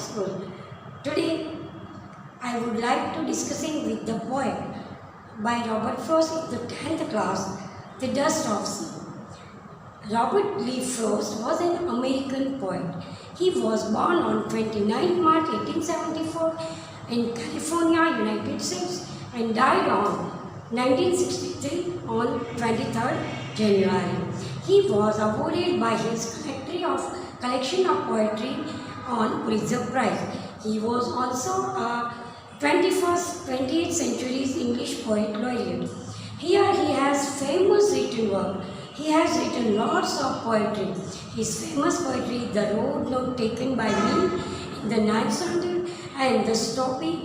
School. Today, I would like to discussing with the poem by Robert Frost in the 10th class, The Dust of Snow. Robert Lee Frost was an American poet. He was born on 29 March 1874 in California, United States and died on 1963 on 23rd January. He was awarded by his collection of poetry on Pulitzer Prize. He was also a 20th century's English poet laureate. Here he has famous written work. He has written lots of poetry. His famous poetry, The Road Not Taken by Me in the Night Sunday and The Stopping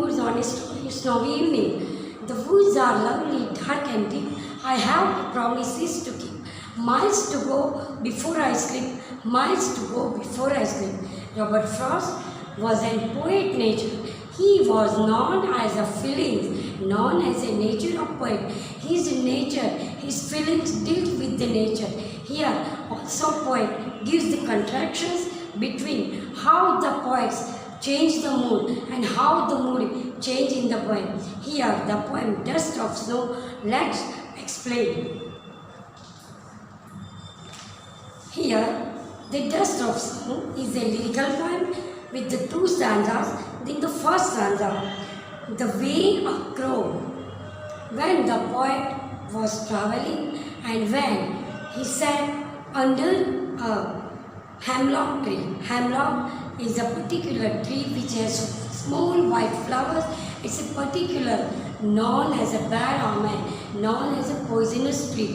Woods on a Snowy Evening. The woods are lovely, dark and deep. I have promises to keep. Miles to go before I sleep. Miles to go before I sleep. Robert Frost was a poet nature. He was known as a feelings, known as a nature of poet. His nature, his feelings dealt with the nature. Here also poet gives the contractions between how the poets change the mood and how the mood change in the poem. Here the poem Dust of Snow, let's explain. Here the Dust of Snow is a lyrical poem with the two stanzas. In the first stanza, the way a crow, when the poet was traveling and when he sat under a hemlock tree. Hemlock is a particular tree which has small white flowers. It's a particular known as a bad omen, known as a poisonous tree.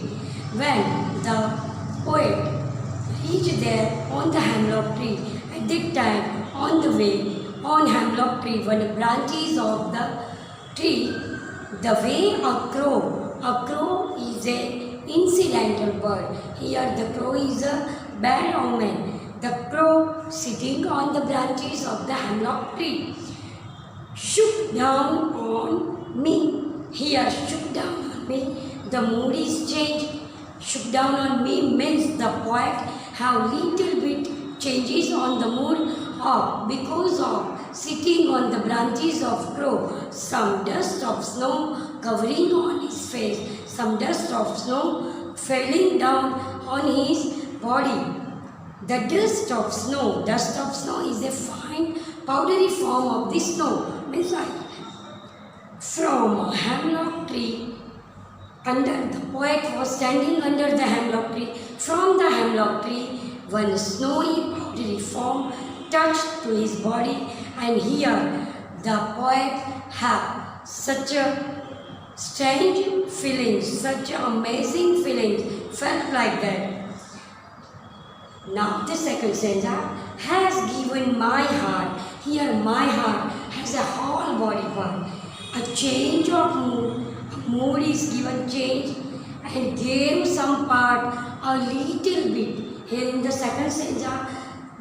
When the poet reached there on the hemlock tree, at that time on the way on hemlock tree, when the branches of the tree, the way a crow is a incidental bird. Here the crow is a bad omen. The crow sitting on the branches of the hemlock tree shook down on me. Here shook down on me. The mood is changed. Shook down on me means the poet have little bit changes on the mood because of sitting on the branches of crow. Some dust of snow covering on his face. Some dust of snow falling down on his body. The dust of snow is a fine powdery form of the snow. Means like from a hemlock tree, the poet was standing under the hemlock tree. From the hemlock tree, one snowy powdery form touched to his body, and here the poet had such a strange feeling, such amazing feeling, felt like that. Now the second stanza has given my heart. Here my heart has a whole body part. A change of mood. Mood is given change and gave some part a little bit. Here in the second stanza,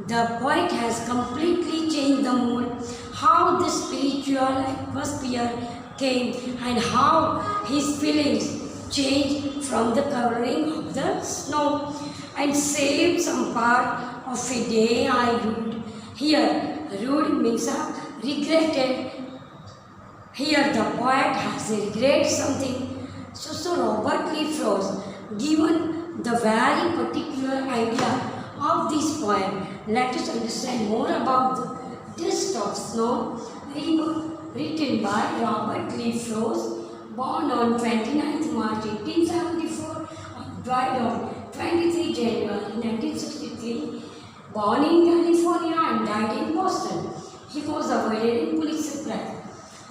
the poet has completely changed the mood. How the spiritual atmosphere came and how his feelings changed from the covering of the snow and saved some part of a day I rued. Here, rued means regretted. Here the poet has regret something. So Robert Lee Frost given the very particular idea of this poem. Let us understand more about the Dust of Snow, written by Robert Lee Frost, born on 29th March 1874, died on 23 January 1963, born in California and died in Boston. He was awarded in Pulitzer Prize.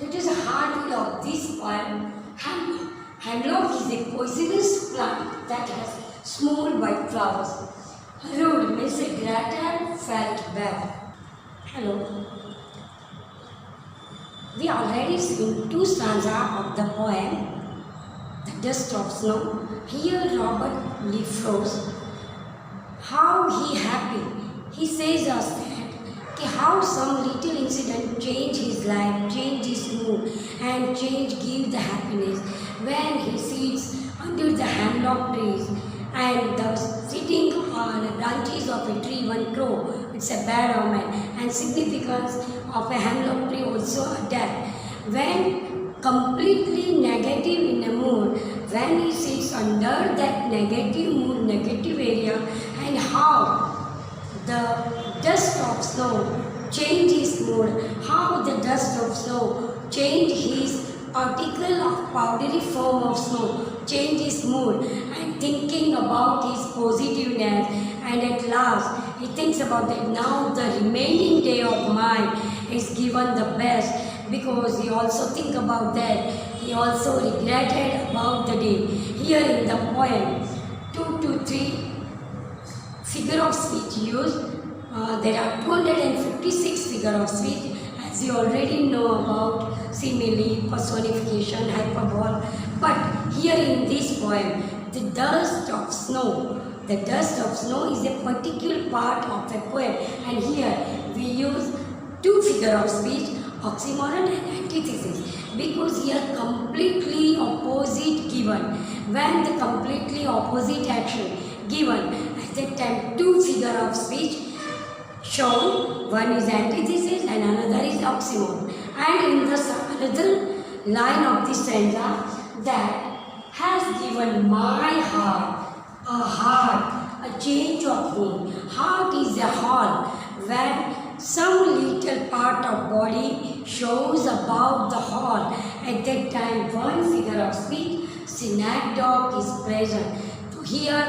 It is a heartbeat of this poem. Hemlock. Hemlock is a poisonous plant that has small white flowers. Rude means a greater felt bad. Hello. We already seen two stanzas of the poem, The Dust of Snow. Here Robert Lee Frost, how he happy. He says us that how some little incident change his life, change his mood and give the happiness. When he sits under the hemlock trees and the sitting on the branches of a tree, one crow it's a bad omen. And significance of a hemlock tree also are that when completely negative in a mood, when he sits under that negative mood, negative area, and how the dust of snow change his mood, how the dust of snow change his particle of powdery form of snow, change his mood, and thinking about his positiveness, and at last he thinks about that now the remaining day of mine is given the best, because he also think about that, he also regretted about the day. Here in the poem, 2 to 3 figure of speech used. There are 256 figure of speech, as you already know about simile, personification, hyperbole. But here in this poem, the dust of snow is a particular part of a poem, and here we use two figure of speech, oxymoron and antithesis, because here completely opposite given. When the completely opposite action given, at that time two figure of speech shown, one is antithesis and another is oxymoron. And in the another line of the stanza, that has given my heart, a change of mood. Heart is a hall when some little part of body shows about the hall. At that time, one figure of speech, synecdoche, is present. To hear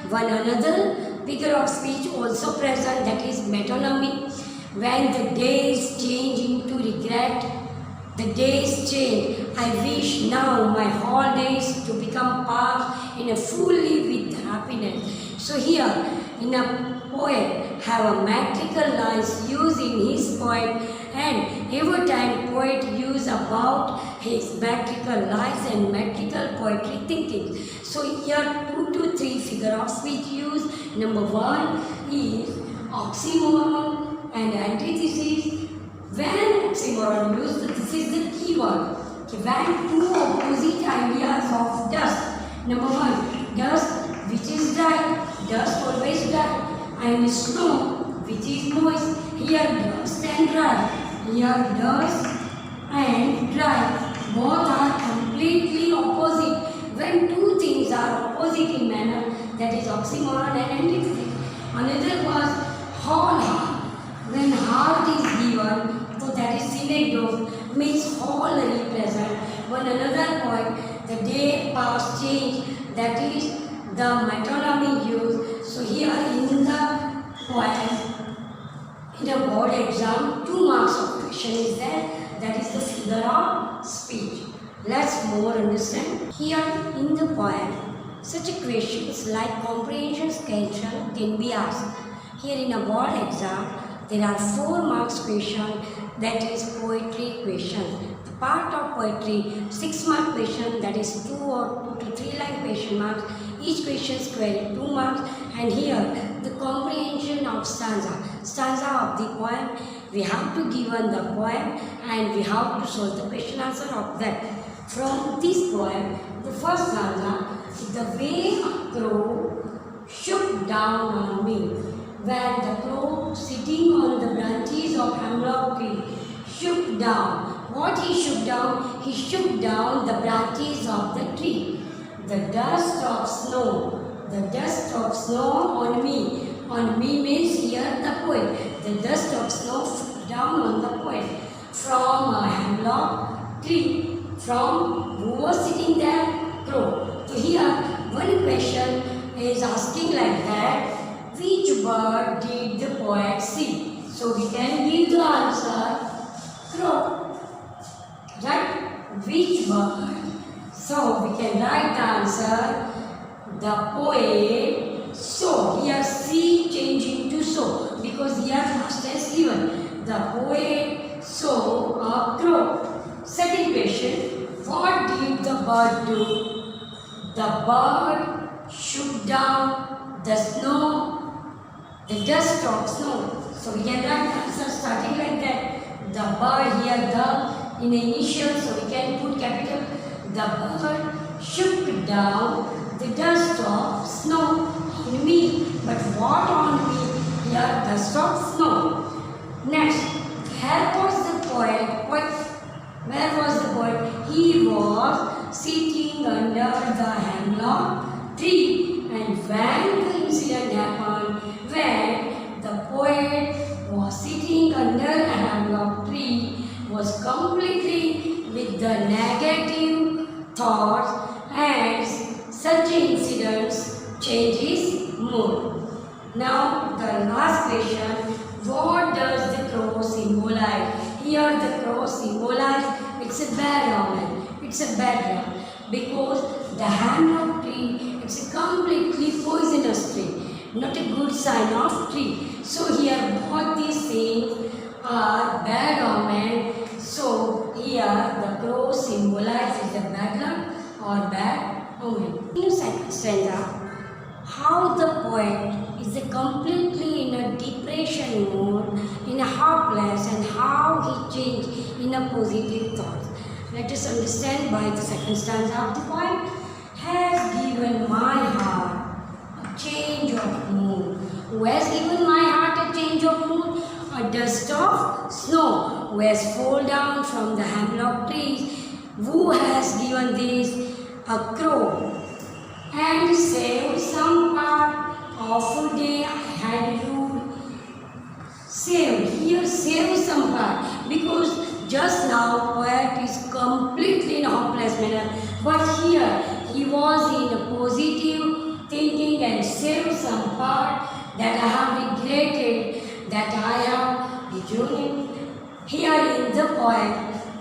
one another figure of speech also present, that is metonymy. When the days change into regret, the days change. I wish now my holidays to become past in a fully with happiness. So here in a poet have a metrical lines used in his poem, and every time poet use about his metrical lines and metrical poetry thinking. So here 2 to 3 figure of speech used. Number 1 is oxymoron and antithesis. When oxymoron used, this is the key word. When two opposite ideas of dust. Number 1, dust which is dry, dust always dry, and snow which is moist. Here dust and dry, here dust and dry, both are completely opposite. When two things are opposite in manner, that is oxymoron and antithesis. Another was whole heart. When heart is given, so that is synecdoche, means whole represent. One another point, the day past change, that is the metonymy used. So here in the poem, in a board exam, 2 marks of question is there, that is the figure of speech. Let's more understand. Here in the poem, such questions like comprehension question can be asked. Here in a board exam, there are 4 marks question, that is poetry question. The part of poetry, 6 mark question, that is 2 or 2 to 3 line question marks. Each question is query 2 marks. And here the comprehension of stanza of the poem, we have to given the poem and we have to solve the question answer of that. From this poem, the first stanza, the way a crow shook down on me. When the crow sitting on the branches of hemlock tree shook down. What he shook down? He shook down the branches of the tree. The dust of snow on me. On me means here the poet. The dust of snow down on the poet. From a hemlock tree. From who was sitting there? Crow. So here one question is asking like that. Which bird did the poet see? So we can give the answer crow. Right? Which bird? So we can write the answer the poet saw. Here see change into so because here past tense given. The poet saw a crow. Second question. What did the bird do? The bird shook down the snow, the dust of snow. So we can write the answer starting like that. The bird here, the in initial, so we can put capital. The bird shook down the dust of snow on me. But what on me? Here here dust of snow. Next, here was the poet. Where was the poet? He was sitting under the hemlock tree. And when the incident happened, when the poet was sitting under a hemlock tree, was completely with the negative thoughts, and such incidents change his mood. Now the last question, what does the crow symbolize? Here the crow symbolize it's a bad omen, it's a bad luck, because the hemlock tree, it's a completely poisonous tree, not a good sign of tree. So here both these things are bad omen. So here the crow symbolizes a bad luck or bad omen. In the second stanza, how the poet is completely in a depression mood, in a hopeless, and how he changed in a positive thought. Let us understand by the second stanza of the poem. Has given my heart a change of mood. Who has given my heart a change of mood? A dust of snow, who has fallen down from the hemlock trees. Who has given this? A crow. And saved some part of a day I had ruled. Saved, here saved some part, because just now poet is completely in a hopeless manner, but here he was in a positive thinking and saved some part that I have regretted, that I have rejoined. Here in the poem,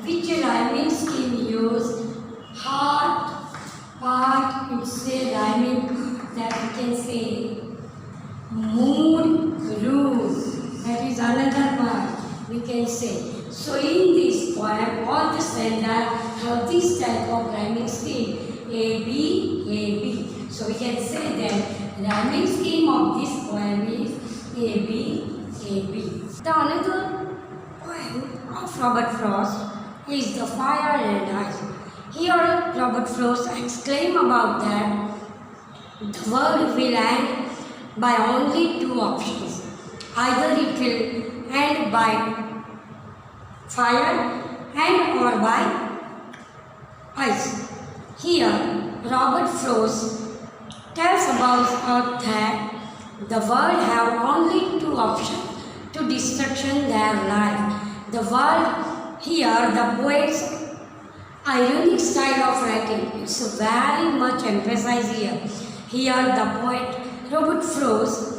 which rhyming scheme used, heart, part, it's a rhyming that we can say, mood, ruse, that is another part we can say. So in this poem, all the stanza have this type of rhyming scheme, A, B, A, B. So we can say that rhyming scheme of this poem is A, B, A, B. The another poem of Robert Frost is The Fire and Ice. Here Robert Frost exclaims about that the world will end by only two options. Either it will end by fire and or by ice. Here Robert Frost tells about Earth that the world have only two options to destruction their life. The world, here the poet's ironic style of writing, it's very much emphasized here. Here the poet Robert Frost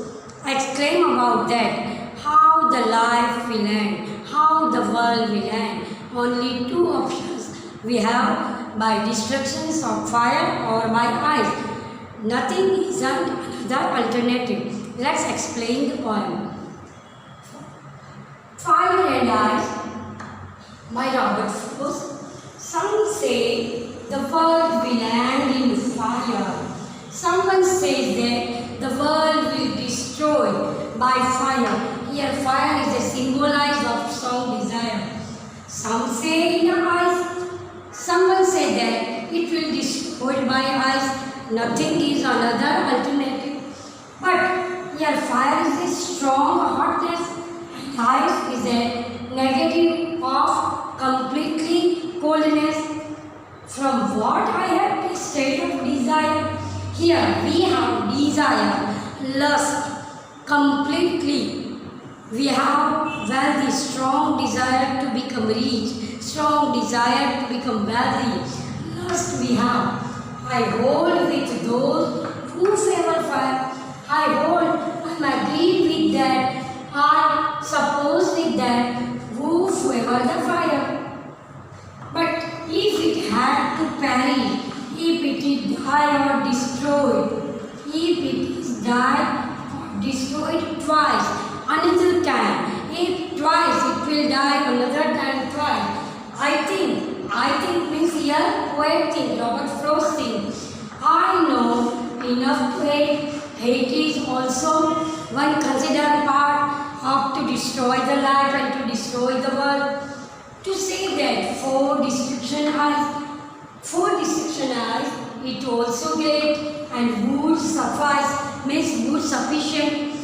exclaims about that, how the life will end, how the world will end. Only two options we have, by destructions of fire or by ice. Nothing is another alternative. Let's explain the poem. Fire and Ice by Robert Frost. Some say the world will end in fire. Someone says that the world will be destroyed by fire. Here fire is a symbolized of strong desire. Some say in ice. Someone said that it will be destroyed by ice. Nothing is another alternative. But here fire is a strong hotness, and ice is a negative of completely coldness. From what I have state of desire, here we have desire, lust, completely. We have wealthy, strong desire to become rich, strong desire to become wealthy. Lust we have. I hold with those who favor fire. I hold and agree with that. I suppose with that who favor the fire. But if it had to perish, if it is die or destroyed, if it is died or destroyed twice, another time, if twice it will die another time twice. I think means here poet think, Robert Frost think. I know enough to hate. Hate is also one considered part of to destroy the life and to destroy the world. To say that for destruction eyes, it also great and would suffice, means would sufficient.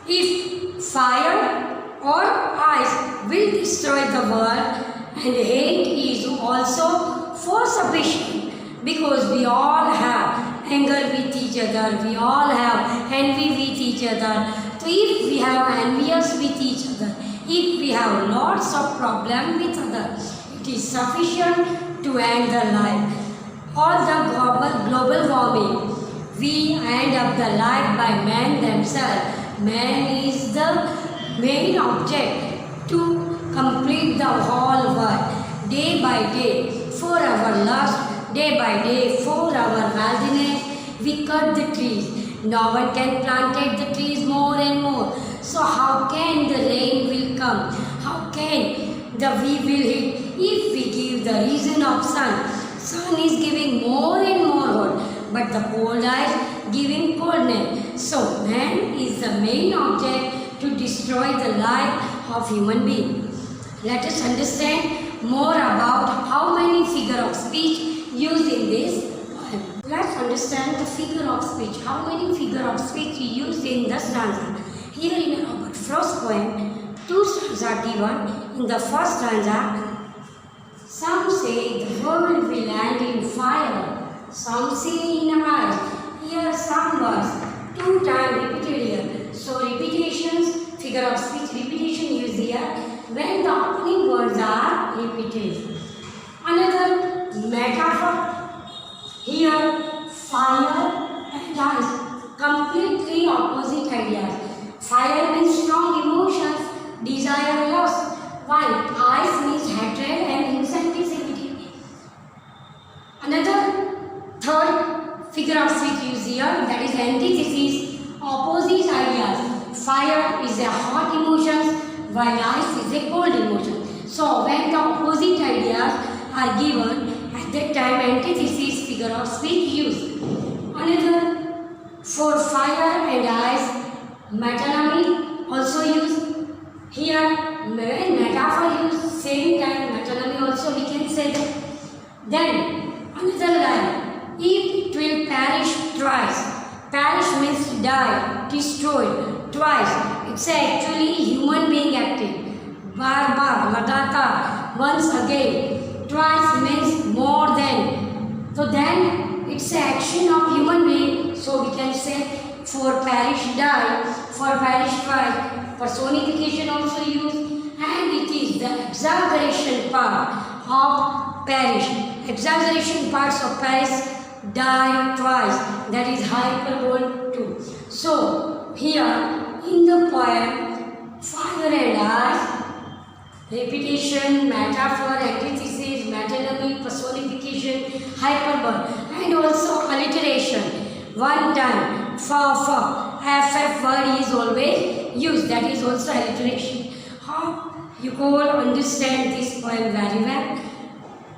If fire or ice will destroy the world, and hate is also for sufficient, because we all have anger with each other, we all have envy with each other. So if we have envious with each other, if we have lots of problem with others, it is sufficient to end the life. All the global warming, we end up the life by man themselves. Man is the main object to complete the whole world. Day by day, for our lust, day by day, for our healthiness, we cut the trees. No one can plant the trees more and more. So how can the rain will come? How can the we will hit if we give the reason of sun? Sun is giving more and more hot, but the cold is giving coldness. So man is the main object to destroy the life of human being. Let us understand more about how many figure of speech used in this poem. Let's understand the figure of speech. How many figure of speech used in the stanza? Here in Robert Frost's poem, two stanzas are given. In the first stanza, some say the world will end in fire, some say in ice. Here some words, two times repeated here. So repetitions, figure of speech repetition used here when the opening words are repeated. Another metaphor here, fire and ice, completely opposite ideas. Fire means strong emotions, desire, lust, while ice means hatred and insensitivity. Another third figure of speech used here, that is antithesis, opposite ideas. Fire is a hot emotion, while ice is a cold emotion. So when the opposite ideas are given, at that time antithesis figure of speech used. Another, for fire and ice, metonymy also used. Here when metaphor used, same time metonymy also we can say that. Then another line, if it will perish twice. Perish means die, destroy, twice. It's actually human being acting. Bar bar, lagatar, once again. Twice means more than. So then it's an action of human being. So we can say for perish die, for perish twice. Personification also used, and it is the exaggeration part of perish. Exaggeration parts of perish, die twice, that is hyperbole too. So here in the poem, fire and ice, repetition, metaphor, antithesis, metonymy, personification, hyperbole, and also alliteration. One time, for, ff word is always used, that is also alliteration. How you all understand this poem very well.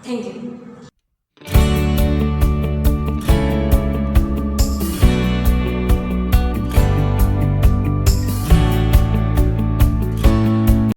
Thank you.